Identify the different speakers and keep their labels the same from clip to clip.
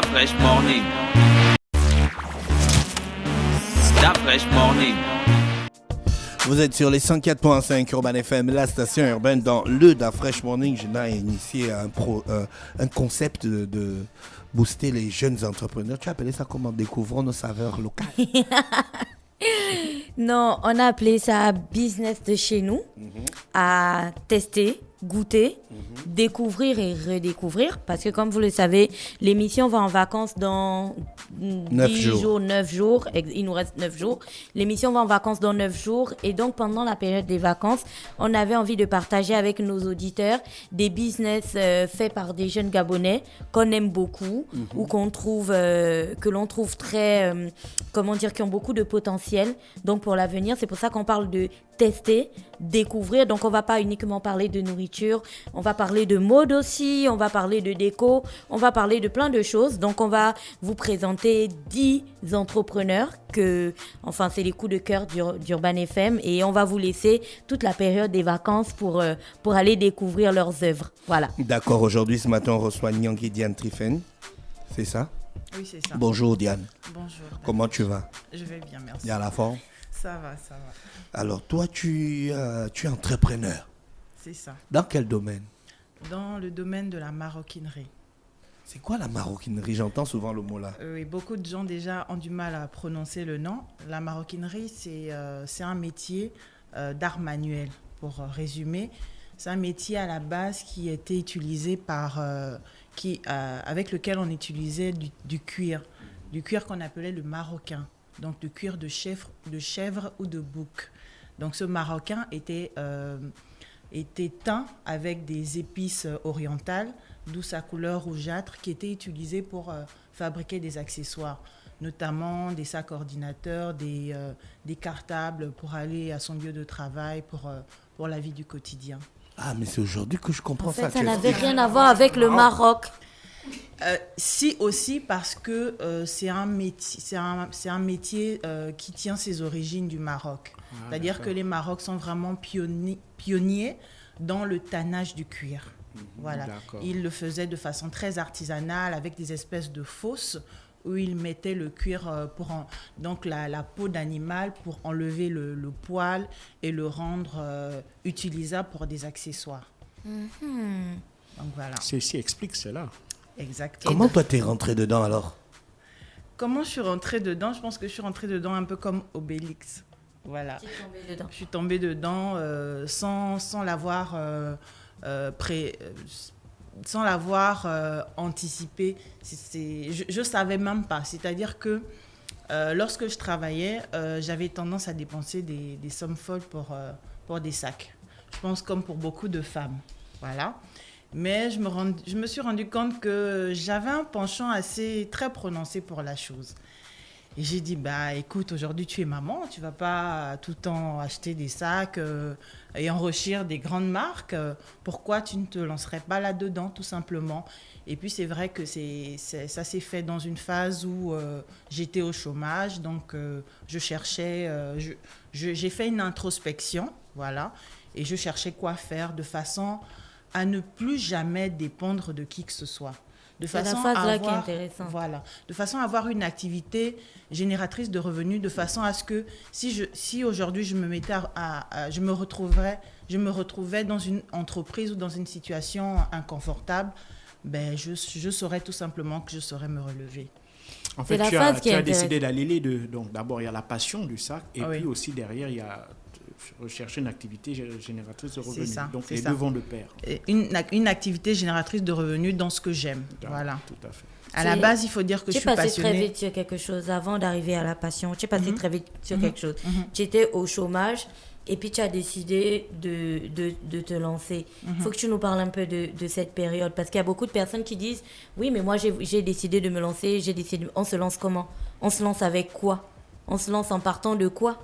Speaker 1: Fresh Morning. Da Fresh Morning.
Speaker 2: Vous êtes sur les 104.5 Urban FM, la station urbaine dans le Da Fresh Morning. Je n'ai initié un concept de booster les jeunes entrepreneurs. Tu as appelé ça comment? Découvrons nos saveurs locales.
Speaker 3: Non, on a appelé ça business de chez nous, à tester, goûter, découvrir et redécouvrir. Parce que comme vous le savez, l'émission va en vacances dans 9 jours. Il nous reste 9 jours. L'émission va en vacances dans 9 jours. Et donc, pendant la période des vacances, on avait envie de partager avec nos auditeurs des business faits par des jeunes Gabonais qu'on aime beaucoup ou que l'on trouve très, qui ont beaucoup de potentiel. Donc, pour l'avenir, c'est pour ça qu'on parle de tester, découvrir. Donc, on va pas uniquement parler de nourriture, on va parler de mode aussi, on va parler de déco, on va parler de plein de choses. Donc, on va vous présenter 10 entrepreneurs c'est les coups de cœur d'Urban FM et on va vous laisser toute la période des vacances pour aller découvrir leurs œuvres. Voilà.
Speaker 2: D'accord, aujourd'hui, ce matin, on reçoit Nyangui Diane Trifen. C'est ça?
Speaker 4: Oui, c'est ça.
Speaker 2: Bonjour Diane.
Speaker 4: Bonjour.
Speaker 2: Comment tu vas?
Speaker 4: Je vais bien, merci.
Speaker 2: Il y a la forme?
Speaker 4: Ça va.
Speaker 2: Alors, toi, tu es entrepreneur.
Speaker 4: C'est ça.
Speaker 2: Dans quel domaine?
Speaker 4: Dans le domaine de la maroquinerie.
Speaker 2: C'est quoi la maroquinerie? J'entends souvent le mot là.
Speaker 4: Oui, beaucoup de gens déjà ont du mal à prononcer le nom. La maroquinerie, c'est un métier d'art manuel, pour résumer. C'est un métier à la base qui était utilisé avec lequel on utilisait du cuir qu'on appelait le maroquin, donc le cuir de chèvre ou de bouc. Donc ce maroquin était teint avec des épices orientales, d'où sa couleur rougeâtre, qui était utilisée pour fabriquer des accessoires, notamment des sacs ordinateurs, des cartables pour aller à son lieu de travail, pour la vie du quotidien.
Speaker 2: Ah, mais c'est aujourd'hui que je comprends ça.
Speaker 3: Ça n'avait rien à voir avec le Maroc.
Speaker 4: Si aussi parce que c'est un métier qui tient ses origines du Maroc. C'est-à-dire que les Marocs sont vraiment pionniers dans le tannage du cuir. Voilà. Ils le faisaient de façon très artisanale avec des espèces de fosses où ils mettaient le cuir donc la peau d'animal pour enlever le poil et le rendre utilisable pour des accessoires. Donc voilà.
Speaker 5: Ceci explique cela.
Speaker 4: Exactement.
Speaker 2: Comment toi t'es rentré dedans alors?
Speaker 4: Comment je suis rentrée dedans? Je pense que je suis rentrée dedans un peu comme Obélix. Voilà. Je suis tombée dedans sans l'avoir sans l'avoir anticipé. Je ne savais même pas. C'est-à-dire que lorsque je travaillais, j'avais tendance à dépenser des sommes folles pour des sacs. Je pense comme pour beaucoup de femmes. Voilà. Mais je me suis rendu compte que j'avais un penchant très prononcé pour la chose. Et j'ai dit, écoute, aujourd'hui tu es maman, tu ne vas pas tout le temps acheter des sacs et enrichir des grandes marques. Pourquoi tu ne te lancerais pas là-dedans, tout simplement? Et puis c'est vrai que ça s'est fait dans une phase où j'étais au chômage, donc je cherchais, j'ai fait une introspection, voilà, et je cherchais quoi faire de façon à ne plus jamais dépendre de qui que ce soit.
Speaker 3: C'est la phase-là qui est intéressante.
Speaker 4: Voilà, de façon à avoir une activité génératrice de revenus, de façon à ce que si aujourd'hui je me retrouvais dans une entreprise ou dans une situation inconfortable, je saurais tout simplement que je saurais me relever.
Speaker 5: En fait, tu as décidé d'aller donc d'abord il y a la passion du sac et puis aussi derrière il y a rechercher une activité génératrice de revenus. Donc les deux vont de pair.
Speaker 4: Une activité génératrice de revenus dans ce que j'aime. Voilà.
Speaker 5: Tout à fait.
Speaker 4: À la base, il faut dire que je suis passionnée.
Speaker 3: Tu es passé très vite sur quelque chose avant d'arriver à la passion. Tu es passé très vite sur quelque chose. Tu étais au chômage et puis tu as décidé de te lancer. Il faut que tu nous parles un peu de cette période parce qu'il y a beaucoup de personnes qui disent « Oui, mais moi j'ai décidé de me lancer. On se lance comment? On se lance avec quoi? On se lance en partant de quoi ?»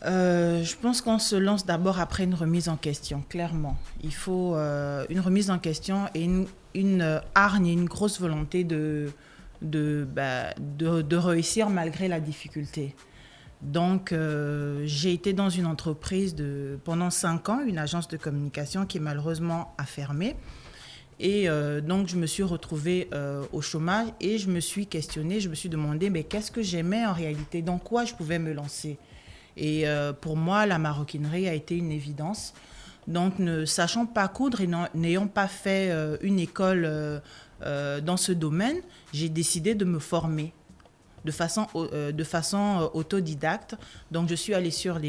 Speaker 4: Je pense qu'on se lance d'abord après une remise en question, clairement. Il faut une remise en question et une hargne et une grosse volonté de réussir malgré la difficulté. Donc, j'ai été dans une entreprise pendant 5 ans, une agence de communication qui malheureusement a fermé. Et donc, je me suis retrouvée au chômage et je me suis questionnée, je me suis demandé, mais qu'est-ce que j'aimais en réalité, dans quoi je pouvais me lancer. Et pour moi, la maroquinerie a été une évidence. Donc, ne sachant pas coudre et n'ayant pas fait une école dans ce domaine, j'ai décidé de me former de façon autodidacte. Donc, je suis allée sur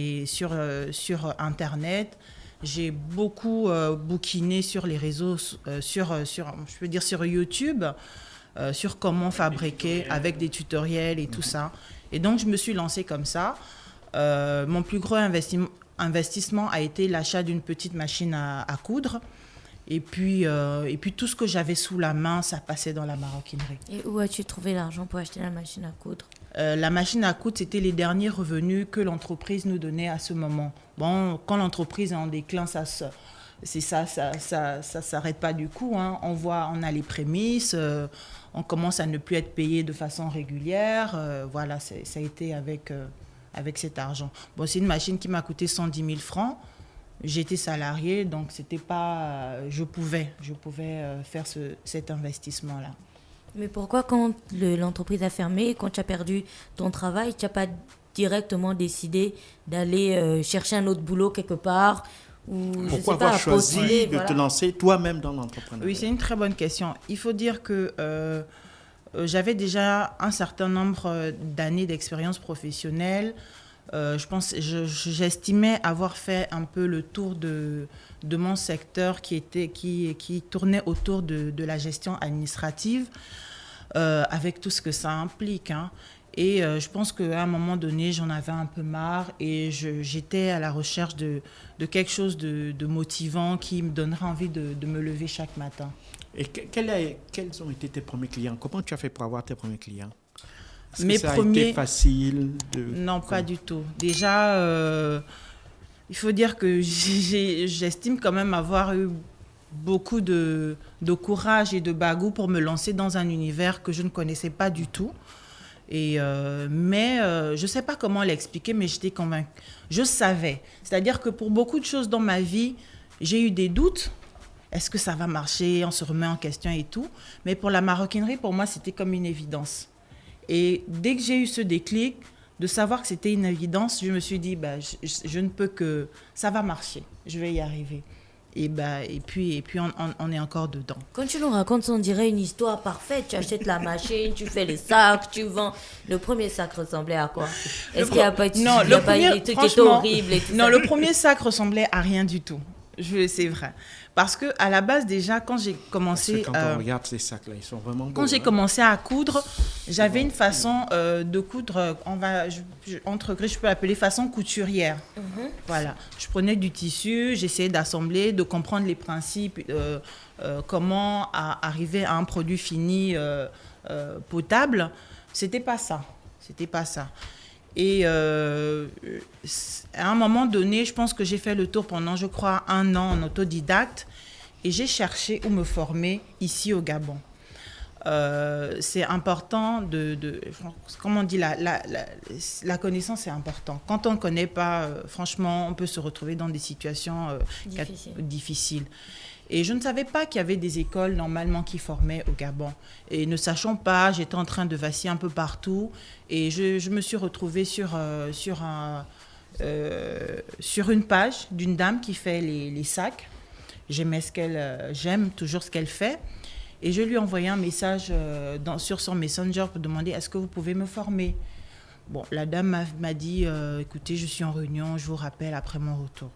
Speaker 4: Internet. J'ai beaucoup bouquiné sur les réseaux, je peux dire sur YouTube, sur comment fabriquer avec des tutoriels et tout ça. Et donc, je me suis lancée comme ça. Mon plus gros investissement a été l'achat d'une petite machine à coudre. Et puis tout ce que j'avais sous la main, ça passait dans la maroquinerie.
Speaker 3: Et où as-tu trouvé l'argent pour acheter la machine à coudre ?
Speaker 4: La machine à coudre, c'était les derniers revenus que l'entreprise nous donnait à ce moment. Bon, quand l'entreprise est en déclin, ça s'arrête pas du coup. Hein. On a les prémices, on commence à ne plus être payé de façon régulière. Voilà, ça a été avec cet argent. Bon, c'est une machine qui m'a coûté 110 000 francs. J'étais salariée, donc c'était pas, je pouvais faire cet investissement-là.
Speaker 3: Mais pourquoi quand l'entreprise a fermé, quand tu as perdu ton travail, tu n'as pas directement décidé d'aller chercher un autre boulot quelque part ou,
Speaker 5: pourquoi avoir choisi de te lancer toi-même dans l'entrepreneuriat?
Speaker 4: Oui, c'est une très bonne question. Il faut dire que j'avais déjà un certain nombre d'années d'expérience professionnelle. J'estimais avoir fait un peu le tour de mon secteur qui tournait autour de la gestion administrative, avec tout ce que ça implique. Hein. Et je pense qu'à un moment donné, j'en avais un peu marre et j'étais à la recherche de quelque chose de motivant qui me donnerait envie de me lever chaque matin.
Speaker 5: Et quels ont été tes premiers clients? Comment tu as fait pour avoir tes premiers clients?
Speaker 4: Mes
Speaker 5: ça
Speaker 4: premiers...
Speaker 5: a été facile
Speaker 4: Non, pas du tout. Déjà, il faut dire que j'estime quand même avoir eu beaucoup de courage et de bagou pour me lancer dans un univers que je ne connaissais pas du tout. Mais je ne sais pas comment l'expliquer, mais j'étais convaincue. Je savais. C'est-à-dire que pour beaucoup de choses dans ma vie, j'ai eu des doutes. Est-ce que ça va marcher? On se remet en question et tout. Mais pour la maroquinerie, pour moi, c'était comme une évidence. Et dès que j'ai eu ce déclic, de savoir que c'était une évidence, je me suis dit, je ne peux que... Ça va marcher, je vais y arriver. Et puis on est encore dedans.
Speaker 3: Quand tu nous racontes, on dirait une histoire parfaite. Tu achètes la machine, tu fais les sacs, tu vends. Le premier sac ressemblait à quoi? Est-ce qu'il n'y a pas eu des trucs qui étaient horribles et tout
Speaker 4: non,
Speaker 3: ça?
Speaker 4: le premier sac ressemblait à rien du tout. C'est vrai. Parce qu'à la base, déjà, quand j'ai commencé...
Speaker 5: Quand on regarde ces sacs-là, ils sont vraiment beaux.
Speaker 4: Quand j'ai commencé à coudre, j'avais une façon de coudre, je peux l'appeler façon couturière. Voilà. Je prenais du tissu, j'essayais d'assembler, de comprendre les principes, comment arriver à un produit fini potable. C'était pas ça. Et à un moment donné, je pense que j'ai fait le tour pendant, je crois, 1 an en autodidacte et j'ai cherché où me former ici au Gabon. C'est important comment on dit, la connaissance est important. Quand on ne connaît pas, franchement, on peut se retrouver dans des situations difficiles. Et je ne savais pas qu'il y avait des écoles normalement qui formaient au Gabon. Et ne sachant pas, j'étais en train de vaciller un peu partout. Et je me suis retrouvée sur une page d'une dame qui fait les sacs. J'aime toujours ce qu'elle fait. Et je lui ai envoyé un message sur son Messenger pour demander « Est-ce que vous pouvez me former ?» Bon, la dame m'a dit « Écoutez, je suis en réunion, je vous rappelle après mon retour. »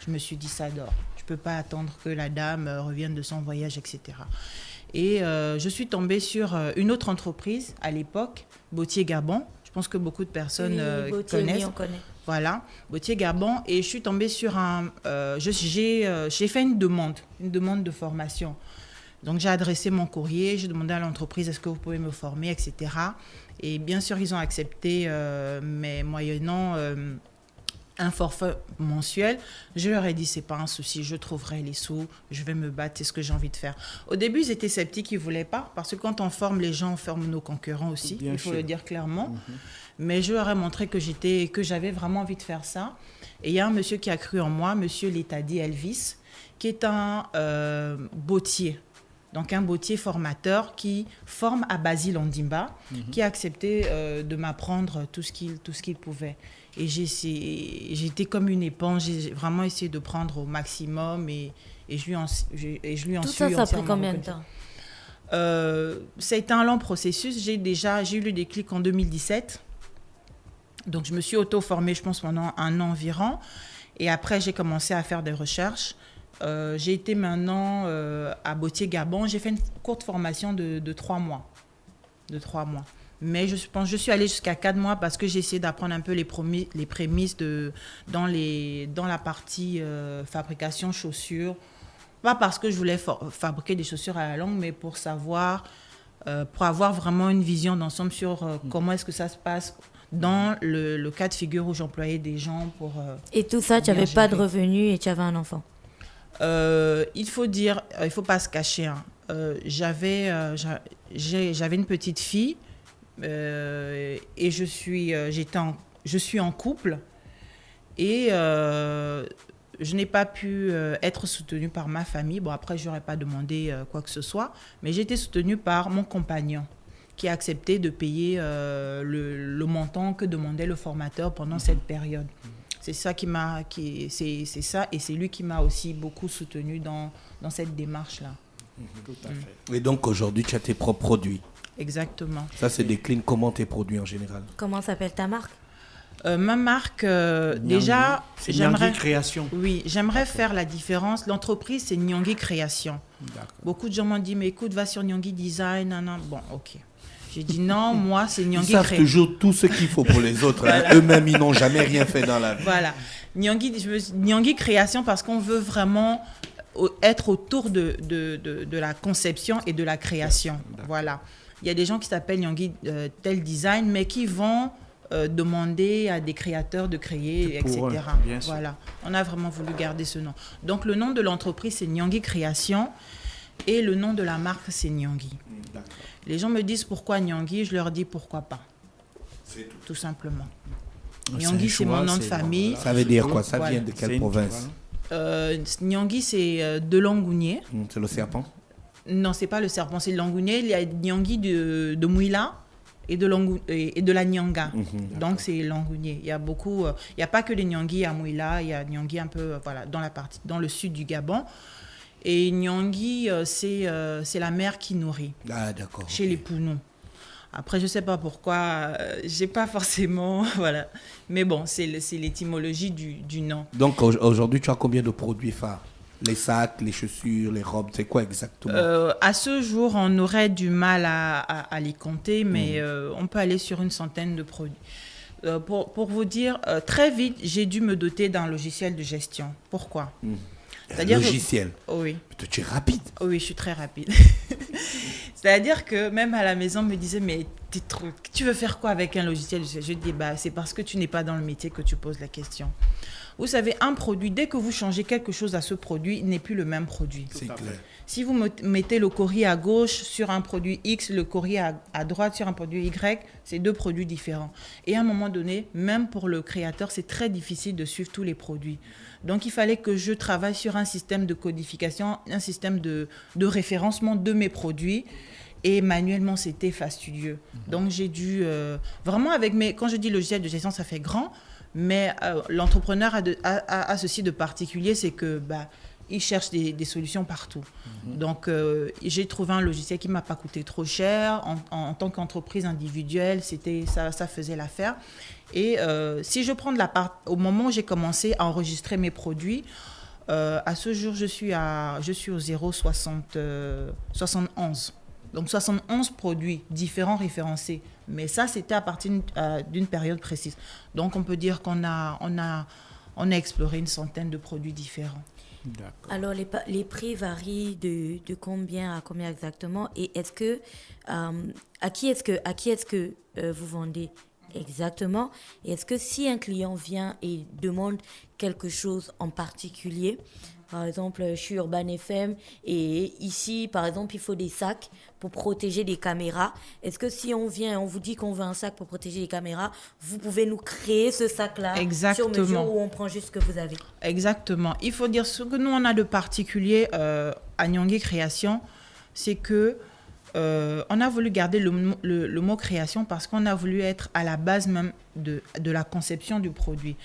Speaker 4: Je me suis dit « Ça dort. Je ne peux pas attendre que la dame revienne de son voyage, etc. » Et je suis tombée sur une autre entreprise à l'époque, Bottier Gabon. Je pense que beaucoup de personnes connaissent. Oui, on connaît. Voilà, Bottier Gabon. Et je suis tombée sur j'ai fait une demande de formation. Donc, j'ai adressé mon courrier, j'ai demandé à l'entreprise, est-ce que vous pouvez me former, etc. Et bien sûr, ils ont accepté, mais moyennant un forfait mensuel. Je leur ai dit, c'est pas un souci, je trouverai les sous, je vais me battre, c'est ce que j'ai envie de faire. Au début, ils étaient sceptiques, ils ne voulaient pas, parce que quand on forme les gens, on forme nos concurrents aussi, il faut le dire clairement. Mais je leur ai montré que j'avais vraiment envie de faire ça. Et il y a un monsieur qui a cru en moi, monsieur Letadi Elvis, qui est un bottier. Donc, un bottier formateur qui forme à Basile Ondimba, qui a accepté de m'apprendre tout ce qu'il pouvait. Et j'ai été comme une éponge, j'ai vraiment essayé de prendre au maximum et je lui en suis
Speaker 3: tout ça a pris combien de temps?
Speaker 4: Ça a été un long processus. J'ai eu le déclic en 2017. Donc, je me suis auto-formée, je pense, pendant 1 an environ. Et après, j'ai commencé à faire des recherches. J'ai été maintenant à Bottier-Gabon. J'ai fait une courte formation de 3 mois. Mais je pense je suis allée jusqu'à 4 mois parce que j'ai essayé d'apprendre un peu les prémices dans la partie fabrication chaussures. Pas parce que je voulais fabriquer des chaussures à la longue, mais pour savoir, pour avoir vraiment une vision d'ensemble sur comment est-ce que ça se passe dans le cas de figure où j'employais des gens pour...
Speaker 3: et tout ça, tu n'avais pas de revenus et tu avais un enfant?
Speaker 4: Il faut pas se cacher. Hein. J'avais une petite fille et je suis en couple et je n'ai pas pu être soutenue par ma famille. Bon, après, je n'aurais pas demandé quoi que ce soit, mais j'ai été soutenue par mon compagnon qui a accepté de payer le montant que demandait le formateur pendant cette période. C'est ça c'est ça, et c'est lui qui m'a aussi beaucoup soutenue dans cette démarche-là.
Speaker 5: Tout à fait.
Speaker 2: Et donc aujourd'hui, tu as tes propres produits.
Speaker 4: Exactement.
Speaker 2: Ça se décline comment tes produits en général?
Speaker 3: Comment s'appelle ta marque?
Speaker 4: Ma marque, déjà,
Speaker 5: c'est Nyangui Création.
Speaker 4: Oui, j'aimerais faire la différence. L'entreprise, c'est Nyangui Création. D'accord. Beaucoup de gens m'ont dit, mais écoute, va sur Nyangui Design. Non. Bon, ok. J'ai dit non, moi, c'est Nyangui Création.
Speaker 2: Ils savent toujours tout ce qu'il faut pour les autres. Voilà. Hein. Eux-mêmes, ils n'ont jamais rien fait dans la vie.
Speaker 4: Voilà. Nyangui Création parce qu'on veut vraiment être autour de la conception et de la création. D'accord. Voilà. Il y a des gens qui s'appellent Nyangui tel design, mais qui vont demander à des créateurs de créer, etc. Voilà. On a vraiment voulu garder ce nom. Donc, le nom de l'entreprise, c'est Nyangui Création et le nom de la marque, c'est Nyangui. D'accord. Les gens me disent pourquoi Nyangui, je leur dis pourquoi pas. C'est tout simplement. Nyangui, c'est mon nom de famille.
Speaker 2: Voilà. Ça veut dire quoi? Ça vient de quelle province?
Speaker 4: Nyangui, c'est de Langounier.
Speaker 2: C'est le serpent? Non,
Speaker 4: c'est pas le serpent, c'est le Langounier. Il y a Nyangui de Mouila et de la Nyanga. Donc, c'est Langounier. Il y a beaucoup... il n'y a pas que les Nyangui à Mouila. Il y a Nyangui un peu dans le sud du Gabon. Et Nyangui, c'est la mère qui nourrit.
Speaker 2: Ah, d'accord.
Speaker 4: Chez les Pounou. Après, je ne sais pas pourquoi, je n'ai pas forcément... Voilà. Mais bon, c'est l'étymologie du nom.
Speaker 2: Donc, aujourd'hui, tu as combien de produits phares? Les sacs, les chaussures, les robes, c'est quoi exactement?
Speaker 4: À ce jour, on aurait du mal à les compter, mais on peut aller sur une centaine de produits. Pour vous dire, très vite, j'ai dû me doter d'un logiciel de gestion. Pourquoi?
Speaker 2: C'est-à-dire logiciel.
Speaker 4: Oui.
Speaker 2: Tu es rapide.
Speaker 4: Oui, je suis très rapide. C'est-à-dire que même à la maison, on me disait, mais tu veux faire quoi avec un logiciel? Je dis, c'est parce que tu n'es pas dans le métier que tu poses la question. Vous savez, un produit, dès que vous changez quelque chose à ce produit, il n'est plus le même produit.
Speaker 2: C'est clair.
Speaker 4: Si vous mettez le courrier à gauche sur un produit X, le courrier à droite sur un produit Y, c'est 2 produits différents. Et à un moment donné, même pour le créateur, c'est très difficile de suivre tous les produits. Donc, il fallait que je travaille sur un système de codification, un système de référencement de mes produits. Et manuellement, c'était fastidieux. Donc, j'ai dû vraiment quand je dis logiciel de gestion, ça fait grand. Mais l'entrepreneur a ceci de particulier, c'est que il cherche des solutions partout. Donc, j'ai trouvé un logiciel qui ne m'a pas coûté trop cher. En tant qu'entreprise individuelle, ça faisait l'affaire. Et si je prends de la part, au moment où j'ai commencé à enregistrer mes produits, à ce jour, je suis au 0,71. Donc, 71 produits différents référencés. Mais ça, c'était à partir d'une période précise. Donc, on peut dire qu'on a exploré une centaine de produits différents.
Speaker 3: D'accord. Alors, les prix varient de combien à combien exactement? Et est-ce que, à qui est-ce que vous vendez exactement? Et est-ce que si un client vient et demande quelque chose en particulier, par exemple, je suis Urban FM et ici, par exemple, il faut des sacs pour protéger les caméras. Est-ce que si on vient et on vous dit qu'on veut un sac pour protéger les caméras, vous pouvez nous créer ce sac-là sur mesure ou on prend juste ce que vous avez? Exactement.
Speaker 4: Il faut dire ce que nous, on a de particulier à Nyangui Création, c'est que on a voulu garder le mot création parce qu'on a voulu être à la base même de la conception du produit.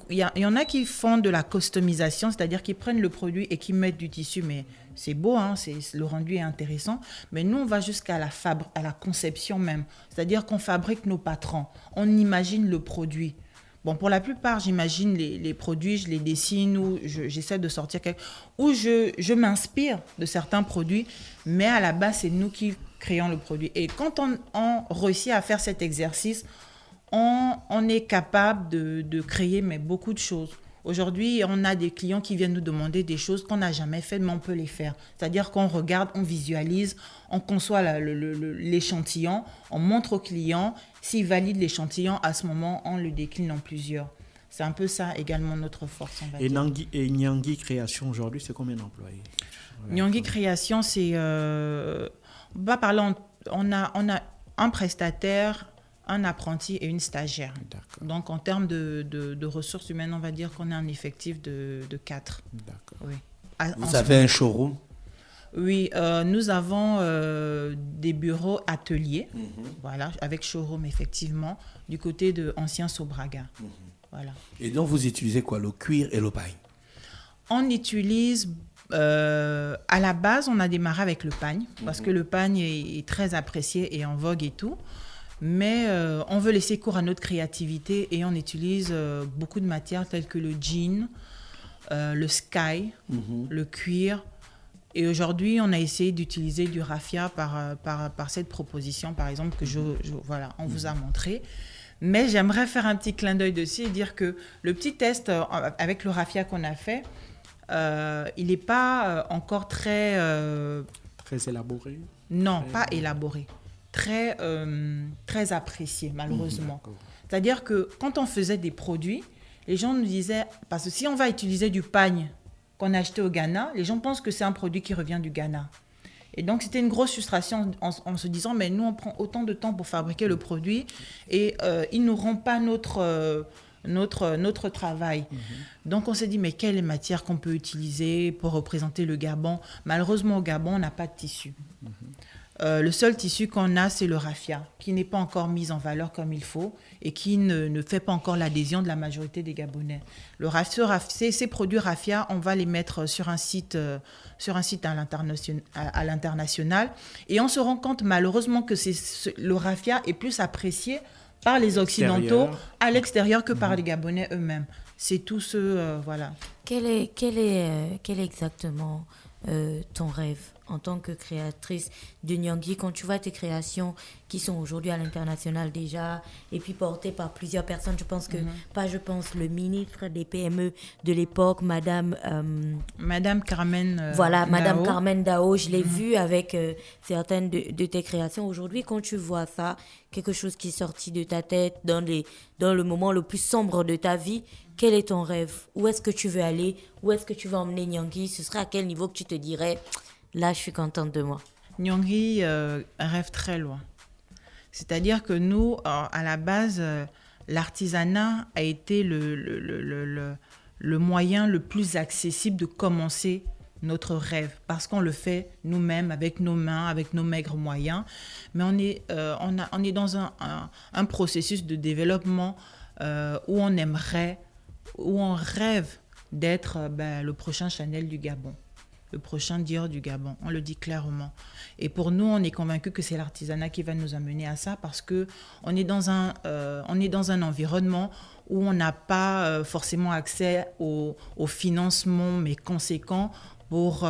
Speaker 4: Il y en a qui font de la customisation, c'est-à-dire qu'ils prennent le produit et qui mettent du tissu, mais c'est beau, hein, le rendu est intéressant. Mais nous, on va jusqu'à à la conception même, c'est-à-dire qu'on fabrique nos patrons, on imagine le produit. Bon, pour la plupart, j'imagine les produits, je les dessine ou j'essaie de sortir ou je m'inspire de certains produits, mais à la base, c'est nous qui créons le produit. Et quand on réussit à faire cet exercice, on est capable de créer beaucoup de choses. Aujourd'hui, on a des clients qui viennent nous demander des choses qu'on n'a jamais faites, mais on peut les faire. C'est-à-dire qu'on regarde, on visualise, on conçoit l'échantillon, on montre au client. S'il valide l'échantillon, à ce moment, on le décline en plusieurs. C'est un peu ça également notre force, on va dire.
Speaker 5: Et Nyangui Création, aujourd'hui, c'est combien d'employés?
Speaker 4: Nyangui Création, c'est... on va parler, on a un prestataire, un apprenti et une stagiaire. D'accord. Donc, en termes de ressources humaines, on va dire qu'on a un effectif de 4.
Speaker 5: D'accord.
Speaker 4: Oui.
Speaker 2: Vous avez un showroom?
Speaker 4: Oui, nous avons des bureaux ateliers, voilà, avec showroom, effectivement, du côté de Ancien Sobraga. Voilà.
Speaker 2: Et donc, vous utilisez quoi? Le cuir et le pagne? On
Speaker 4: utilise... à la base, on a démarré avec le pagne, parce que le pagne est très apprécié et en vogue et tout. Mais on veut laisser cours à notre créativité et on utilise beaucoup de matières telles que le jean, le sky, le cuir. Et aujourd'hui, on a essayé d'utiliser du raffia par cette proposition, par exemple, que voilà, on vous a montré. Mais j'aimerais faire un petit clin d'œil dessus et dire que le petit test avec le raffia qu'on a fait, il n'est pas encore très...
Speaker 5: Très élaboré?
Speaker 4: Non, pas élaboré. Très apprécié, malheureusement. C'est-à-dire que quand on faisait des produits, les gens nous disaient, parce que si on va utiliser du pagne qu'on a acheté au Ghana, les gens pensent que c'est un produit qui revient du Ghana. Et donc, c'était une grosse frustration en se disant, mais nous, on prend autant de temps pour fabriquer le produit et ils ne nous rendent pas notre travail. Donc, on s'est dit, mais quelle matière qu'on peut utiliser pour représenter le Gabon? Malheureusement, au Gabon, on n'a pas de tissu. Le seul tissu qu'on a, c'est le raffia, qui n'est pas encore mis en valeur comme il faut et qui ne fait pas encore l'adhésion de la majorité des Gabonais. Ces produits raffia, on va les mettre sur un site à l'international et on se rend compte malheureusement que le raffia est plus apprécié par les Occidentaux à l'extérieur que par les Gabonais eux-mêmes. C'est tout ce... voilà.
Speaker 3: Quel est exactement ton rêve en tant que créatrice de Nyangui, quand tu vois tes créations qui sont aujourd'hui à l'international déjà et puis portées par plusieurs personnes, le ministre des PME de l'époque, Madame
Speaker 4: Carmen
Speaker 3: Madame Carmen Dao, je l'ai vu avec certaines de tes créations. Aujourd'hui, quand tu vois ça, quelque chose qui est sorti de ta tête dans le moment le plus sombre de ta vie, quel est ton rêve? Où est-ce que tu veux aller? Où est-ce que tu veux emmener Nyangui? Ce serait à quel niveau que tu te dirais, là, je suis contente de moi?
Speaker 4: Nyangui rêve très loin. C'est-à-dire que nous, à la base, l'artisanat a été le moyen le plus accessible de commencer notre rêve, parce qu'on le fait nous-mêmes, avec nos mains, avec nos maigres moyens. Mais on est dans un processus de développement où on rêve d'être le prochain Chanel du Gabon, le prochain Dior du Gabon. On le dit clairement. Et pour nous, on est convaincus que c'est l'artisanat qui va nous amener à ça, parce qu'on est dans un environnement où on n'a pas forcément accès au financement, mais conséquent, pour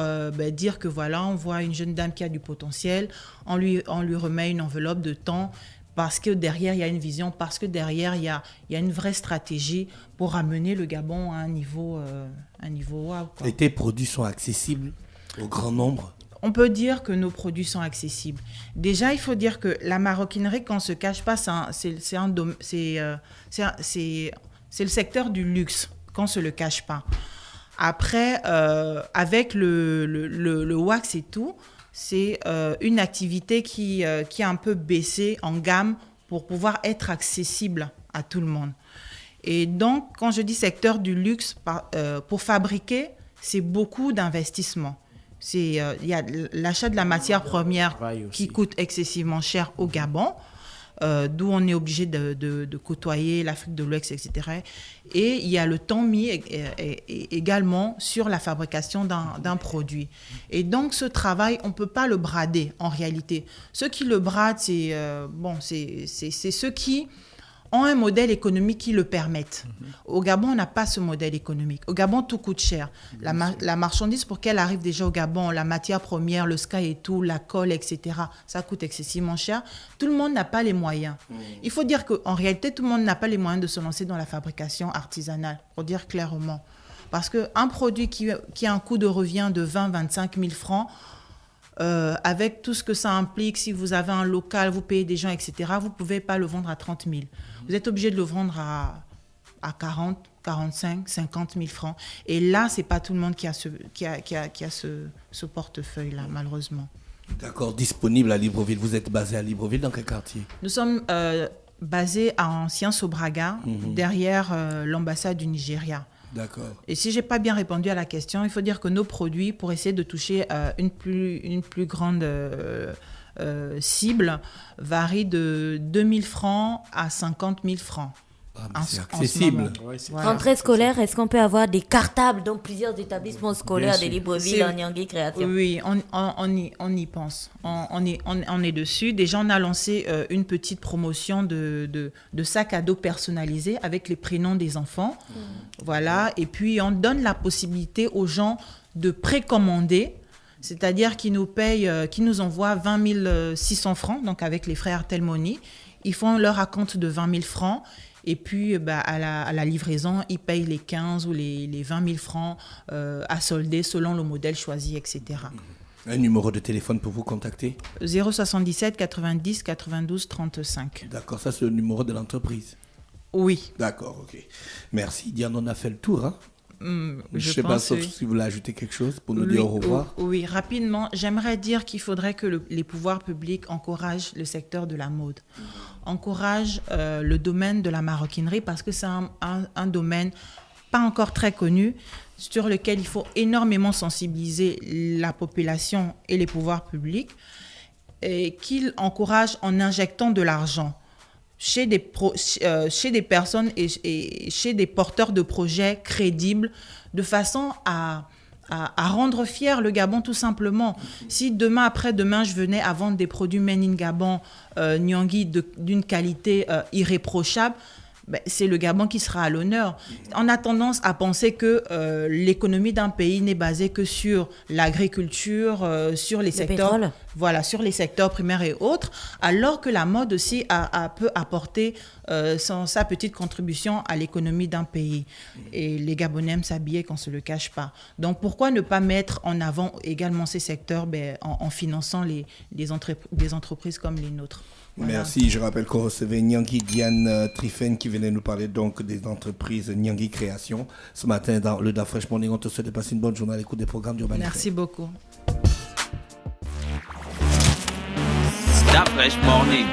Speaker 4: dire que voilà, on voit une jeune dame qui a du potentiel, on lui remet une enveloppe de temps, parce que derrière, il y a une vision, parce que derrière, il y a une vraie stratégie pour amener le Gabon à un niveau wow, quoi.
Speaker 2: Et tes produits sont accessibles au grand nombre?
Speaker 4: On peut dire que nos produits sont accessibles. Déjà, il faut dire que la maroquinerie, quand on ne se cache pas, c'est le secteur du luxe, qu'on ne se le cache pas. Après, avec le wax et tout, c'est une activité qui a un peu baissé en gamme pour pouvoir être accessible à tout le monde. Et donc, quand je dis secteur du luxe, pour fabriquer, c'est beaucoup d'investissement. Il y a l'achat de la matière première qui coûte excessivement cher au Gabon, d'où on est obligé de côtoyer l'Afrique de l'Ouest, etc. Et il y a le temps mis également sur la fabrication d'un produit. Et donc, ce travail, on ne peut pas le brader en réalité. Ceux qui le bradent, c'est ceux qui ont un modèle économique qui le permettent. Au Gabon, on n'a pas ce modèle économique. Au Gabon, tout coûte cher. La marchandise, pour qu'elle arrive déjà au Gabon, la matière première, le sky et tout, la colle, etc., ça coûte excessivement cher. Tout le monde n'a pas les moyens. Il faut dire qu'en réalité, tout le monde n'a pas les moyens de se lancer dans la fabrication artisanale, pour dire clairement. Parce qu'un produit qui a un coût de revient de 20-25 000 francs, avec tout ce que ça implique, si vous avez un local, vous payez des gens, etc., vous ne pouvez pas le vendre à 30 000. Vous êtes obligé de le vendre à 40, 45, 50 000 francs. Et là, ce n'est pas tout le monde qui a ce portefeuille-là, malheureusement.
Speaker 2: D'accord, disponible à Libreville. Vous êtes basé à Libreville, dans quel quartier?
Speaker 4: Nous sommes basés à Ancien Sobraga, derrière l'ambassade du Nigeria.
Speaker 2: D'accord.
Speaker 4: Et si je n'ai pas bien répondu à la question, il faut dire que nos produits, pour essayer de toucher une plus grande cible, varient de 2 000 francs à 50 000 francs.
Speaker 2: C'est accessible.
Speaker 3: Rentrée scolaire, est-ce qu'on peut avoir des cartables dans plusieurs établissements scolaires de Libreville en Nyangui Création?
Speaker 4: Oui, on y pense. On est dessus. Déjà, on a lancé une petite promotion de sacs à dos personnalisés avec les prénoms des enfants. Voilà. Et puis, on donne la possibilité aux gens de précommander, c'est-à-dire qu'ils nous envoient 20 600 francs, donc avec les frères Telmoni. Ils font leur acompte de 20 000 francs. Et puis, à la livraison, ils payent les 15 ou les 20 000 francs à solder selon le modèle choisi, etc.
Speaker 2: Un numéro de téléphone pour vous contacter?
Speaker 4: 077 90 92 35.
Speaker 2: D'accord, ça c'est le numéro de l'entreprise?
Speaker 4: Oui.
Speaker 2: D'accord, ok. Merci. Diane, on a fait le tour, hein? Je ne sais pas, sauf si vous voulez ajouter quelque chose pour nous dire au revoir.
Speaker 4: Oui, rapidement, j'aimerais dire qu'il faudrait que les pouvoirs publics encouragent le secteur de la mode, encouragent le domaine de la maroquinerie, parce que c'est un domaine pas encore très connu, sur lequel il faut énormément sensibiliser la population et les pouvoirs publics, et qu'ils encouragent en injectant de l'argent chez des personnes et chez des porteurs de projets crédibles, de façon à rendre fier le Gabon, tout simplement. Si demain, après-demain, je venais à vendre des produits made in Gabon, Nyangui, d'une qualité irréprochable, c'est le Gabon qui sera à l'honneur. On a tendance à penser que l'économie d'un pays n'est basée que sur l'agriculture, sur les secteurs,
Speaker 3: pétrole.
Speaker 4: Voilà, sur les secteurs primaires et autres, alors que la mode aussi peut apporter sa petite contribution à l'économie d'un pays. Et les Gabonais aiment s'habiller, qu'on ne se le cache pas. Donc pourquoi ne pas mettre en avant également ces secteurs en finançant des entreprises comme les nôtres? Voilà.
Speaker 2: Merci. Je rappelle qu'on recevait Nyangui Diane Trifen qui venait nous parler donc des entreprises Nyangui Création ce matin dans le DA Fresh Morning. On te souhaite de passer une bonne journée à l'écoute des programmes d'Urban FM.
Speaker 4: Merci beaucoup.
Speaker 1: DA Fresh Morning.